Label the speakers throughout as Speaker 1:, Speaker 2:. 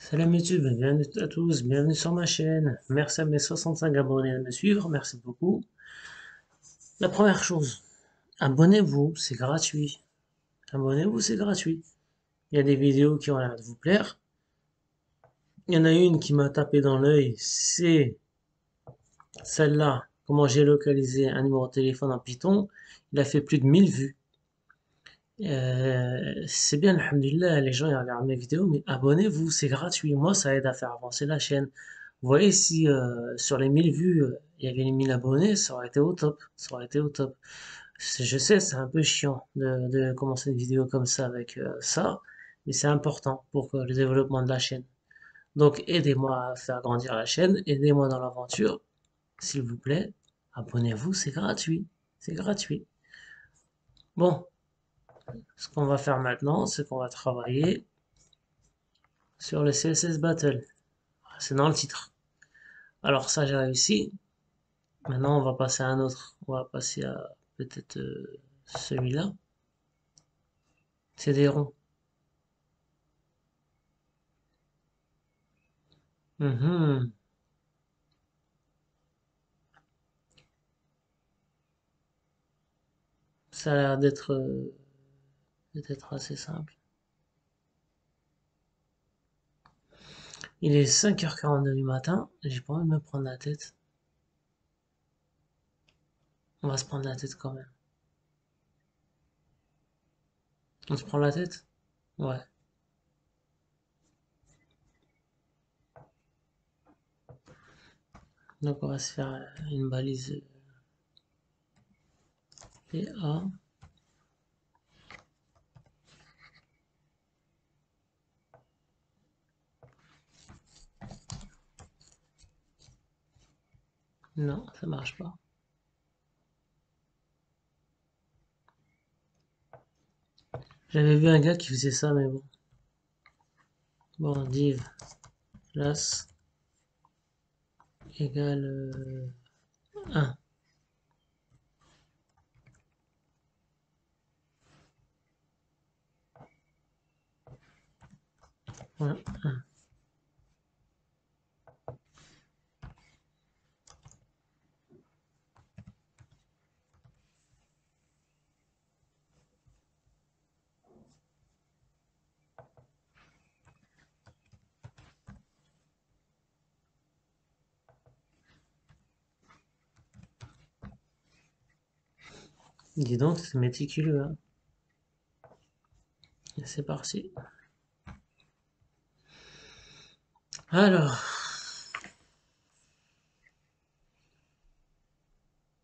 Speaker 1: Salam YouTube, bienvenue à tous, bienvenue sur ma chaîne. Merci à mes 65 abonnés de me suivre, merci beaucoup. La première chose, abonnez-vous, c'est gratuit. Abonnez-vous, c'est gratuit. Il y a des vidéos qui ont l'air de vous plaire. Il y en a une qui m'a tapé dans l'œil, c'est celle-là. Comment j'ai localisé un numéro de téléphone en Python. Il a fait plus de 1000 vues. C'est bien, alhamdulillah, les gens ils regardent mes vidéos, mais abonnez-vous, c'est gratuit. Moi, ça aide à faire avancer la chaîne. Vous voyez, si sur les 1000 vues, il y avait les 1000 abonnés, ça aurait été au top. Ça aurait été au top. Je sais, c'est un peu chiant de commencer une vidéo comme ça avec ça, mais c'est important pour le développement de la chaîne. Donc, aidez-moi à faire grandir la chaîne, aidez-moi dans l'aventure, s'il vous plaît. Abonnez-vous, c'est gratuit. C'est gratuit. Bon, ce qu'on va faire maintenant, c'est qu'on va travailler sur le CSS Battle. C'est dans le titre. Alors ça, j'ai réussi. Maintenant, on va passer à un autre. On va passer à peut-être celui-là. C'est des ronds. Mhm. Ça a l'air d'être assez simple. Il est 5h42 du matin. J'ai pas envie de me prendre la tête. On va se prendre la tête quand même. On se prend la tête? Ouais. Donc on va se faire une balise PA. Non, ça marche pas. J'avais vu un gars qui faisait ça, mais bon. Bon, div class égale 1. Ouais. Dis donc, c'est méticuleux, hein. Et c'est parti. Alors,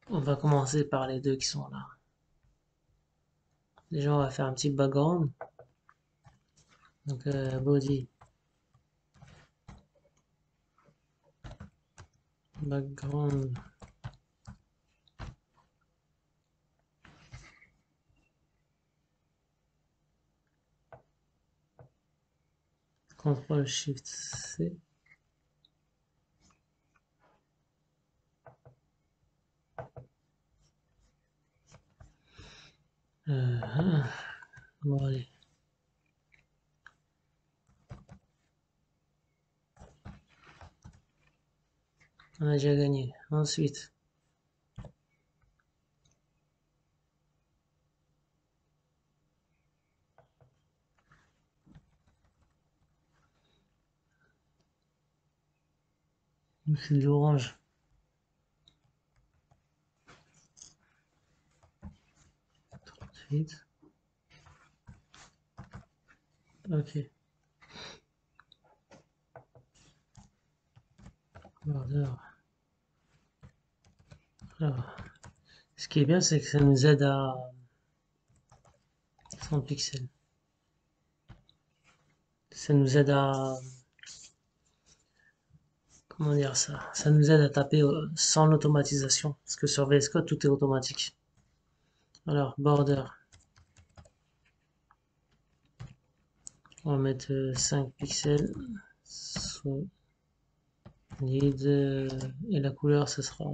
Speaker 1: on va commencer par les deux qui sont là. Déjà, on va faire un petit background. Donc, body, background, CTRL SHIFT C. Hein. Bon, allez. On a déjà gagné. Ensuite, c'est de l'orange. Ensuite, ok. Border. Alors, ce qui est bien, c'est que ça nous aide à 100 pixels. Ça nous aide à, comment dire ça? Ça nous aide à taper sans l'automatisation. Parce que sur VS Code, tout est automatique. Alors, border. On va mettre 5 pixels. Solid. Et la couleur, ce sera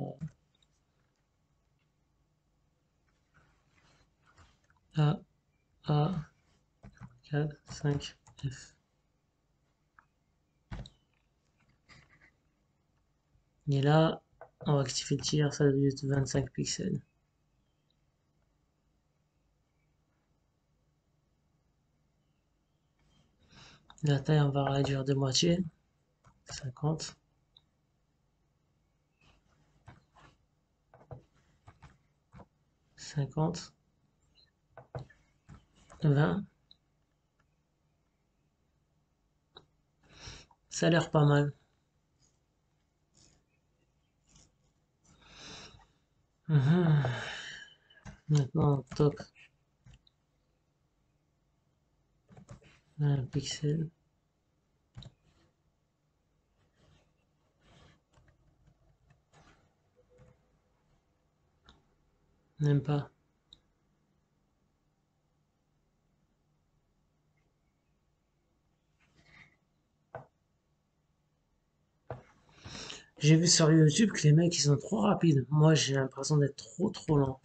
Speaker 1: A, A, 4, 5, F. Et là, on va activer le tiers, ça doit être 25 pixels. La taille, on va réduire de moitié, 50, 50, 20. Ça a l'air pas mal. Maintenant, top, 1 pixel, même pas. J'ai vu sur YouTube que les mecs ils sont trop rapides. Moi j'ai l'impression d'être trop lent.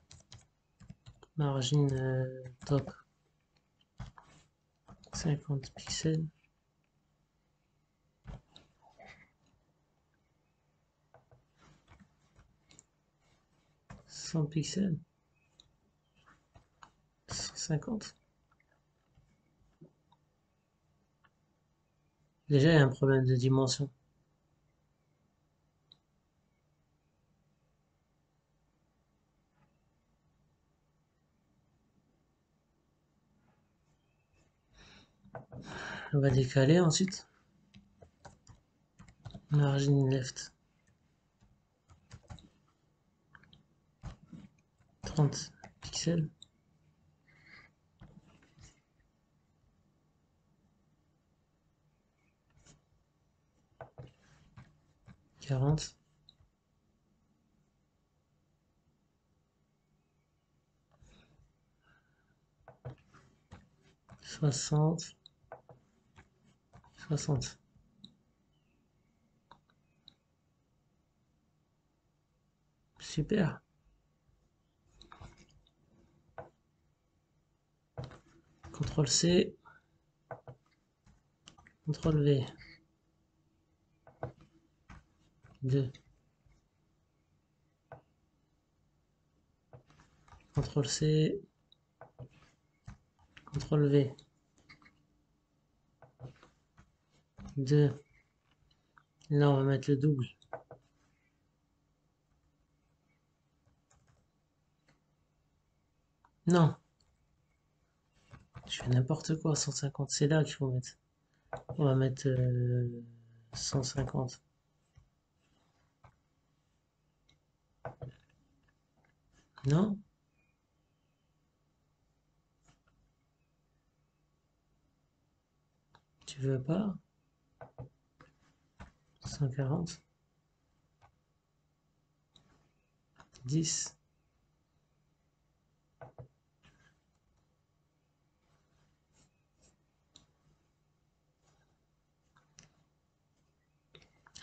Speaker 1: Margin top, 50 pixels, 100 pixels, 150. Déjà il y a un problème de dimension. On va décaler ensuite. Margin left, 30 pixels, 40, 60, 60. Super. CTRL C, CTRL V, 2, CTRL C, CTRL V, 2. Là on va mettre le double. Non, je fais n'importe quoi, 150, c'est là qu'il faut mettre. On va mettre 150. Non, tu veux pas? 140, 10.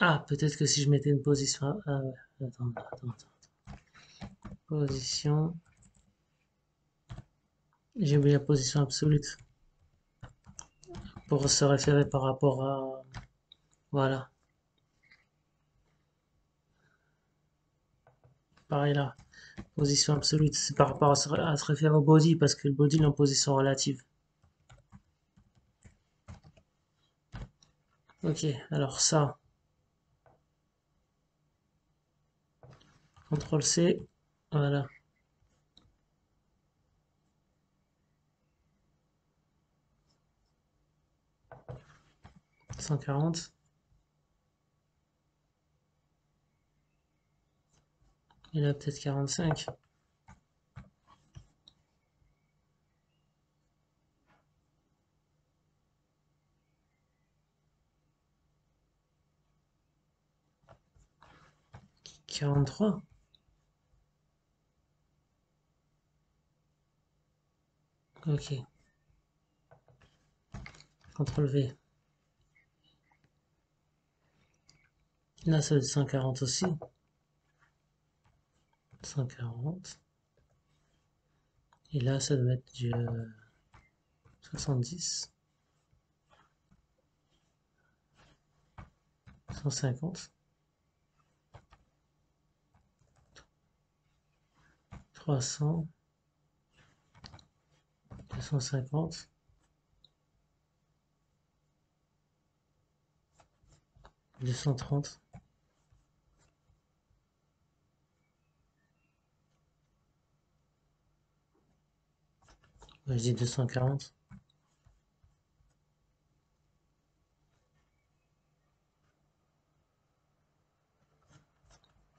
Speaker 1: Ah, peut-être que si je mettais une position... Ah ouais, attends. Position... J'ai oublié la position absolue pour se référer par rapport à... Voilà, pareil là. Position absolue, c'est par rapport à se référer au body, parce que le body il est en position relative. Ok, alors ça, CTRL C, voilà, 140, et là peut-être 45, 43, ok, CTRL V, là ça va être 140 aussi, 140, et là ça doit être du 70, 150, 300, 250, 230, je dis 240,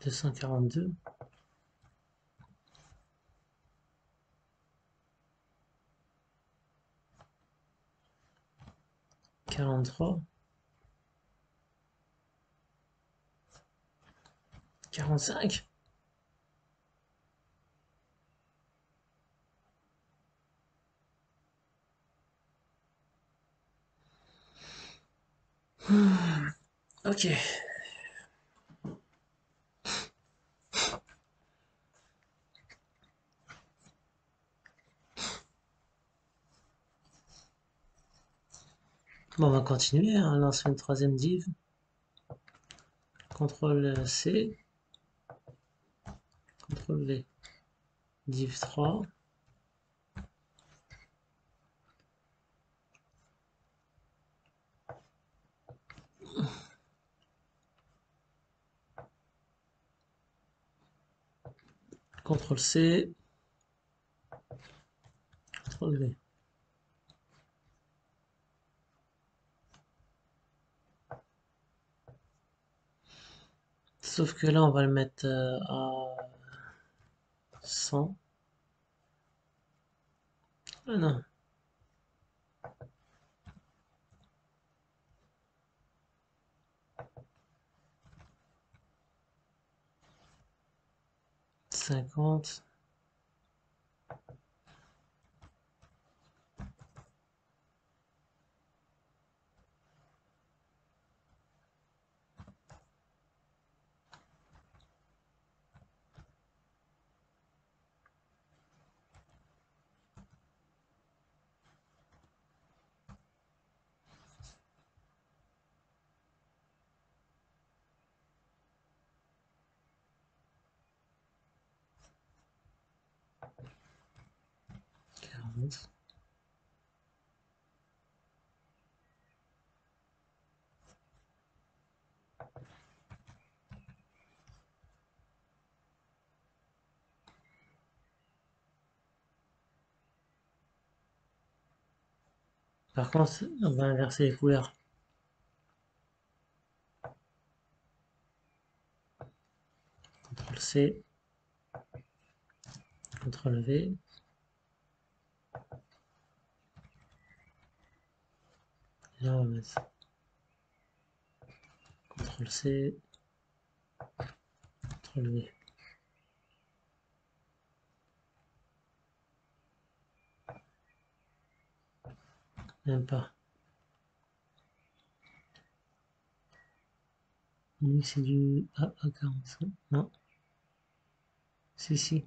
Speaker 1: 242, 43, 45, ok. Bon, on va continuer, hein. Là, on se fait une troisième div. CTRL C, CTRL V. Div 3. CTRL C, CTRL V. Sauf que là, on va le mettre à 100. Ah non, 50. Par contre, on va inverser les couleurs. CTRL C, CTRL V. Et là, on va mettre CTRL C, CTRL V. Même pas. Lui, c'est du AA45. Non. Si, si.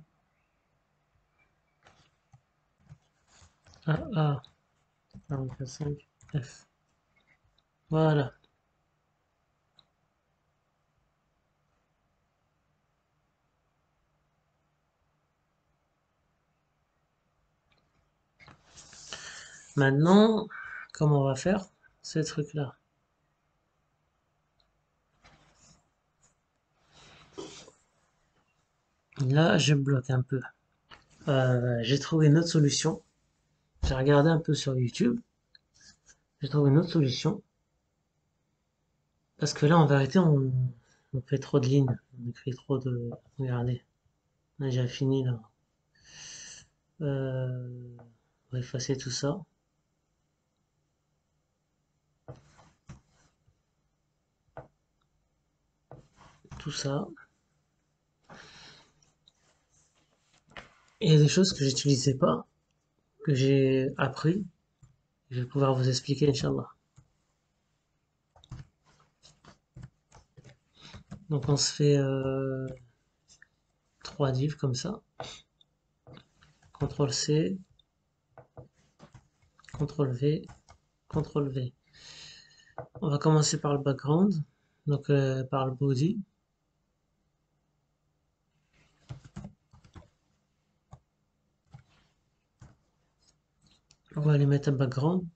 Speaker 1: AA45 F. Voilà. Maintenant, comment on va faire ce truc-là? Là, je bloque un peu. J'ai trouvé une autre solution. J'ai regardé un peu sur YouTube. J'ai trouvé une autre solution. Parce que là, en vérité, on fait trop de lignes. On écrit trop de... Regardez. Là, j'ai fini, là. On va effacer tout ça. Tout ça. Et il y a des choses que j'utilisais pas, que j'ai appris. Je vais pouvoir vous expliquer, Inch'Allah. Donc, on se fait 3 divs comme ça. CTRL C, CTRL V, CTRL V. On va commencer par le background, donc par le body. On va aller mettre un background.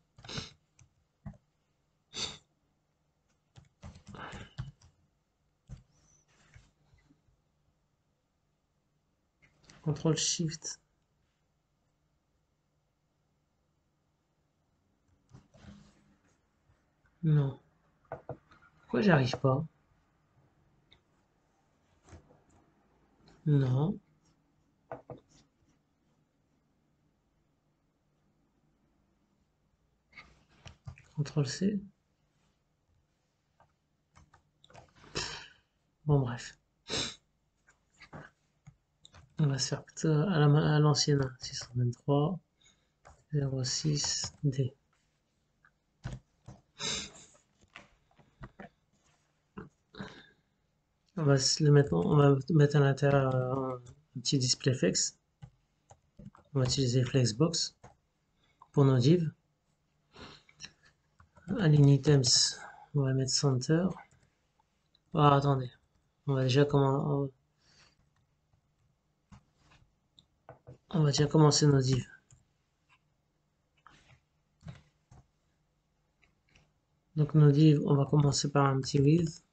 Speaker 1: CTRL SHIFT. Non. Pourquoi j'y arrive pas? Non. CTRL C. Bon, bref. On va se faire plutôt à l'ancienne. 623 06 D. On va mettre à l'intérieur un petit display flex. On va utiliser Flexbox pour nos divs. Align items, on va mettre center. Ah, attendez, on va déjà commencer nos divs. Donc nos divs, on va commencer par un petit width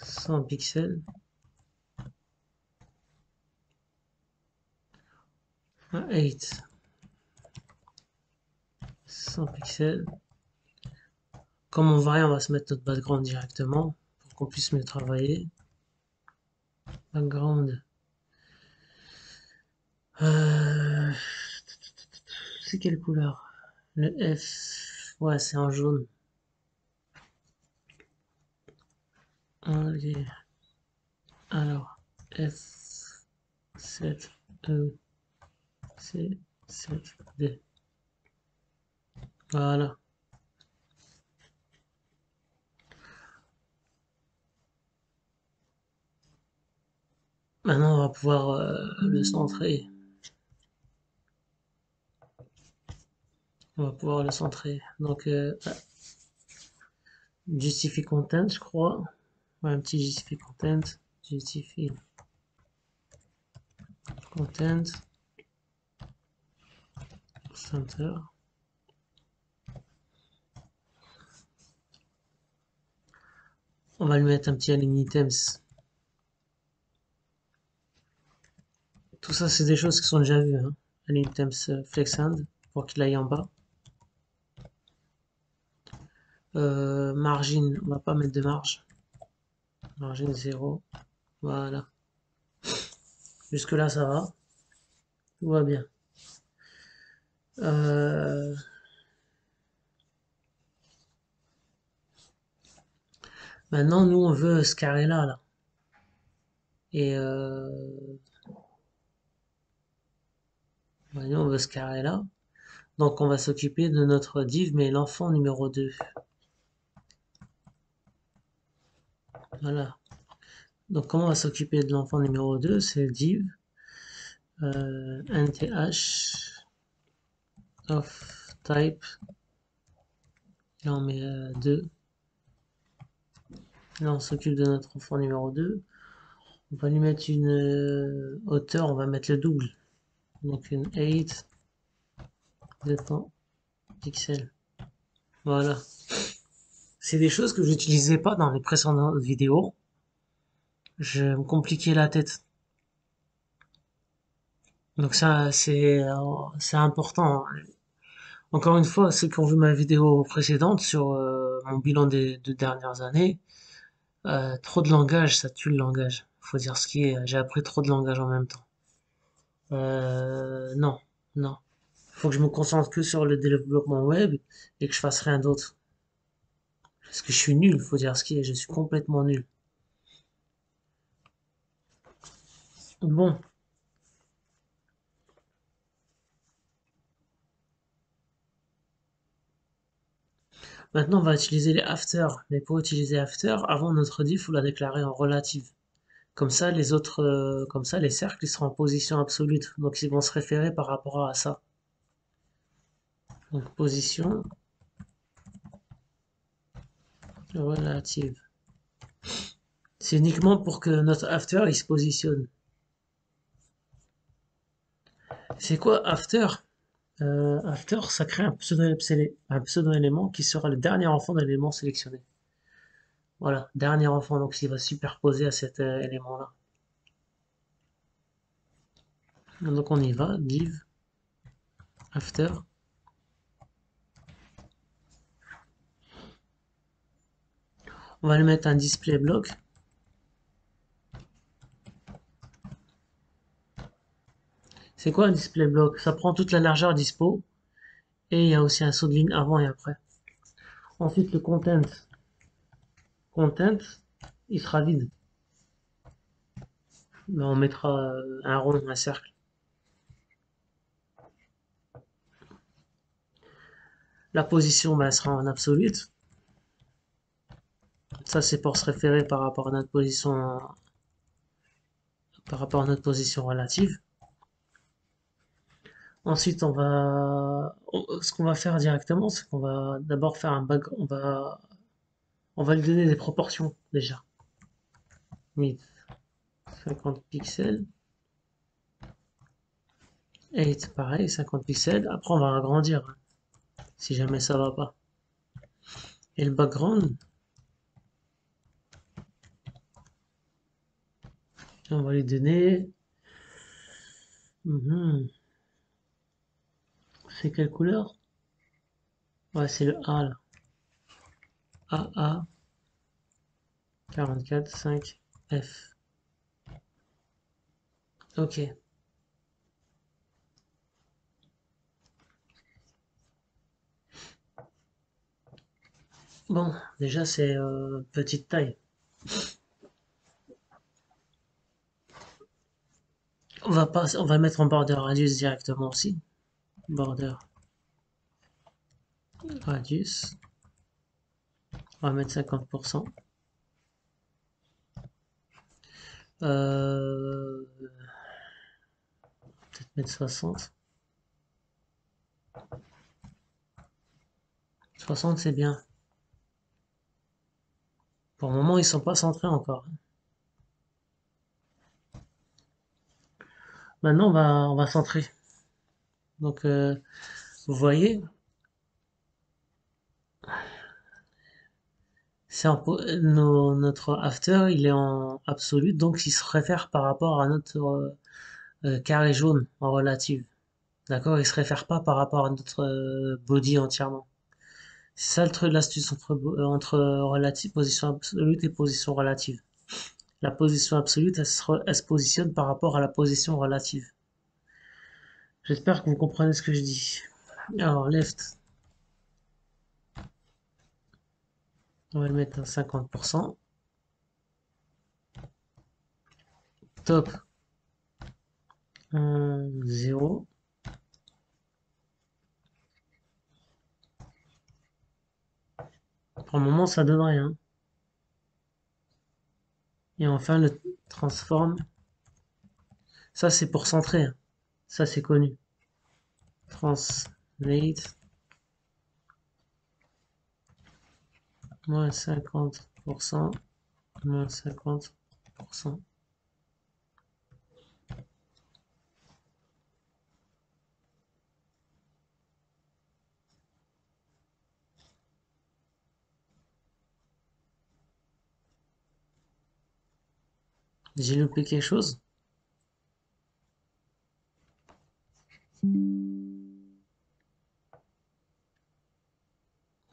Speaker 1: 100 pixels, un 8 100 pixels. Comme on varie, on va se mettre notre background directement pour qu'on puisse mieux travailler. Background. C'est quelle couleur? Le F. Ouais, c'est en jaune. Ok. Alors, F 7 E C 7 D. Voilà. Maintenant, on va pouvoir le centrer. On va pouvoir le centrer. Donc, justify content, je crois. Ouais, un petit justify content. Justify content. Center. On va lui mettre un petit align items. Tout ça, c'est des choses qui sont déjà vues. Hein. Align items flex hand pour qu'il aille en bas. Margin, on va pas mettre de marge. Margin 0. Voilà. Jusque là, ça va. Tout va bien. Maintenant, nous, on veut ce carré-là, là. Et nous, on veut ce carré-là. Donc, on va s'occuper de notre div, mais l'enfant numéro 2. Voilà. Donc, comment on va s'occuper de l'enfant numéro 2? C'est div nth of type. Là, on met 2. Là, on s'occupe de notre enfant numéro 2. On va lui mettre une hauteur, on va mettre le double. Donc, une 8 200 pixels. Voilà. C'est des choses que je n'utilisais pas dans les précédentes vidéos. Je me compliquais la tête. Donc ça, c'est important. Encore une fois, ceux qui ont vu ma vidéo précédente sur mon bilan des 2 dernières années, trop de langage, ça tue le langage. Faut dire ce qui est. J'ai appris trop de langage en même temps. Non, non. Faut que je me concentre que sur le développement web et que je fasse rien d'autre. Parce que je suis nul, faut dire ce qui est. Je suis complètement nul. Bon, maintenant on va utiliser les after. Mais pour utiliser after, avant notre div, il faut la déclarer en relative. Comme ça, comme ça, les cercles ils seront en position absolue. Donc ils vont se référer par rapport à ça. Donc position relative. C'est uniquement pour que notre after il se positionne. C'est quoi after? After, ça crée un pseudo-élément qui sera le dernier enfant de l'élément sélectionné. Voilà, dernier enfant, donc il va superposer à cet élément-là. Donc on y va, div, after. On va lui mettre un display block. C'est quoi un display block? Ça prend toute la largeur dispo et il y a aussi un saut de ligne avant et après. Ensuite, le content, il sera vide. Mais on mettra un rond, un cercle. La position, bah, elle sera en absolute. Ça, c'est pour se référer par rapport à notre position relative. Ensuite, ce qu'on va faire directement, c'est qu'on va d'abord faire un back, on va lui donner des proportions déjà. Width 50 pixels, 8 pareil, 50 pixels. Après, on va agrandir hein, si jamais ça va pas. Et le background, on va lui donner. C'est quelle couleur? Ouais, c'est le A là. AA 44 5 F. Ok. Bon, déjà c'est petite taille. On va mettre en border radius directement aussi. Border radius. On va mettre 50%. Peut-être mettre 60. 60 c'est bien. Pour le moment ils sont pas centrés encore. Maintenant on va centrer. Donc vous voyez, notre after il est en absolu, donc il se réfère par rapport à notre carré jaune en relative. D'accord? Il se réfère pas par rapport à notre body entièrement. C'est ça le truc, l'astuce entre relative, position absolue et position relative. La position absolue, elle se positionne par rapport à la position relative. J'espère que vous comprenez ce que je dis. Alors, left, on va le mettre à 50%. Top, 0. Pour le moment, ça donne rien. Et enfin, le transform. Ça, c'est pour centrer. Hein. Ça, c'est connu. Translate. Moins 50%. Moins 50%. J'ai loupé quelque chose?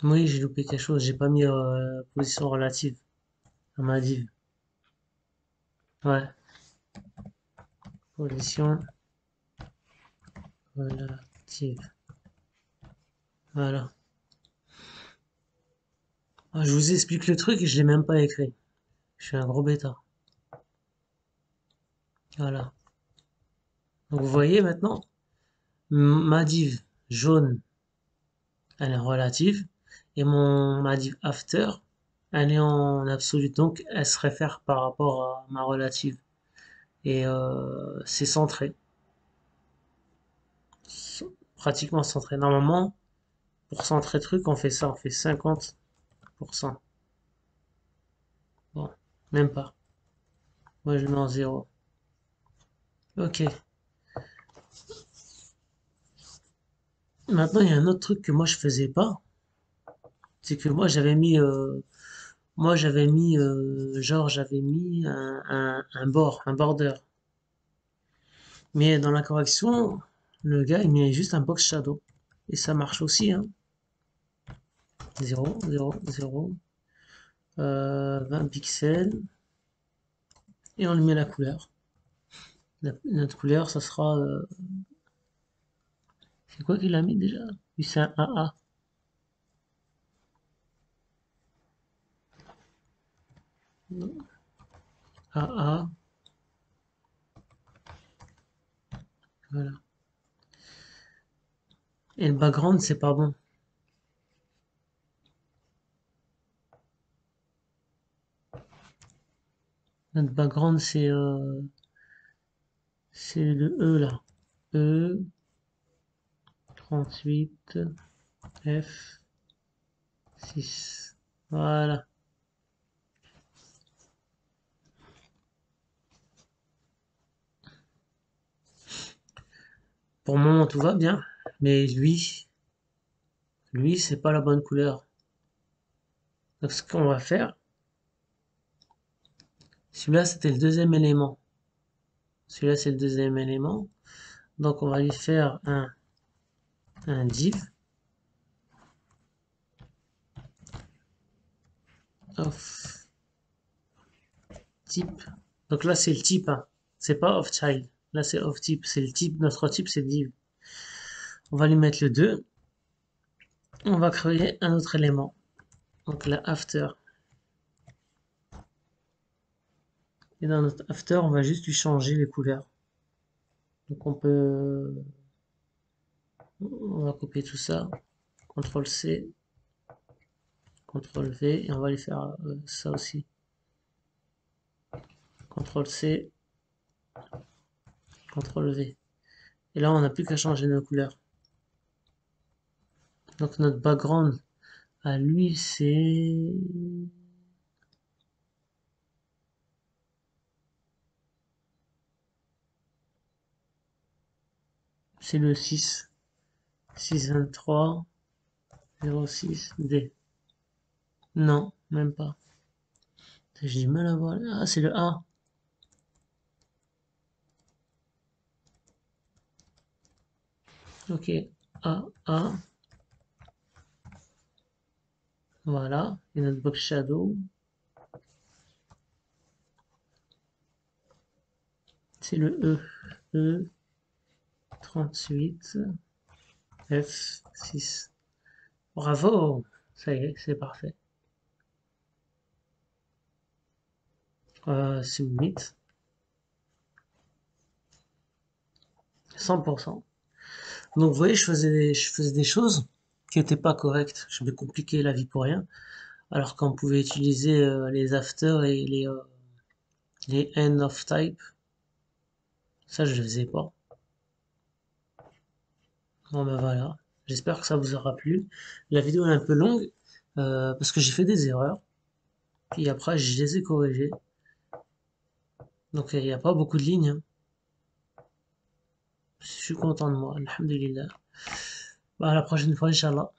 Speaker 1: Oui, j'ai loupé quelque chose. J'ai pas mis position relative à ma div. Ouais, position relative. Voilà. Ah, je vous explique le truc et je l'ai même pas écrit. Je suis un gros bêta. Voilà. Donc vous voyez maintenant, ma div jaune, elle est relative. Et ma div after, elle est en absolu. Donc elle se réfère par rapport à ma relative. Et c'est centré. Pratiquement centré. Normalement, pour centrer truc, on fait ça. On fait 50%. Bon, même pas. Moi, je le mets en 0. Ok. Maintenant, il y a un autre truc que moi je faisais pas, c'est que genre j'avais mis un bord, un border. Mais dans la correction, le gars il met juste un box shadow. Et ça marche aussi, hein. 0, 0, 0, 20 pixels. Et on lui met la couleur. Notre couleur, ça sera... c'est quoi qu'il a mis déjà? Oui, c'est un AA. AA, voilà. Et le background, c'est pas bon. Notre background, c'est le E là. E, 38, F, 6. Voilà. Pour le moment, tout va bien. Mais lui, c'est pas la bonne couleur. Donc, ce qu'on va faire, celui-là, c'était le deuxième élément. Celui-là, c'est le deuxième élément. Donc, on va lui faire un div of type. Donc là, c'est le type, hein. C'est pas of child. Là, c'est of type. C'est le type. Notre type, c'est div. On va lui mettre le 2. On va créer un autre élément. Donc la after. Et dans notre after, on va juste lui changer les couleurs. Donc on va copier tout ça. CTRL C, CTRL V, et on va lui faire ça aussi. CTRL C, CTRL V. Et là, on n'a plus qu'à changer nos couleurs. Donc notre background, à lui, c'est le 6. 623 06 D. Non, même pas. J'ai du mal à voir. Ah, c'est le A. Ok. A, A. Voilà. Et notre box shadow, c'est le E. E 38 F 6. Bravo. Ça y est, c'est parfait. Submit. 100%. Donc, vous voyez, je faisais des choses qui n'étaient pas correctes. Je me compliquais la vie pour rien. Alors qu'on pouvait utiliser les after et les end of type. Ça, je ne faisais pas. Bon, ben voilà. J'espère que ça vous aura plu. La vidéo est un peu longue parce que j'ai fait des erreurs. Puis après, je les ai corrigées. Donc, il n'y a pas beaucoup de lignes, hein. Je suis content de moi. Alhamdulillah. Bah, à la prochaine fois, Inch'Allah.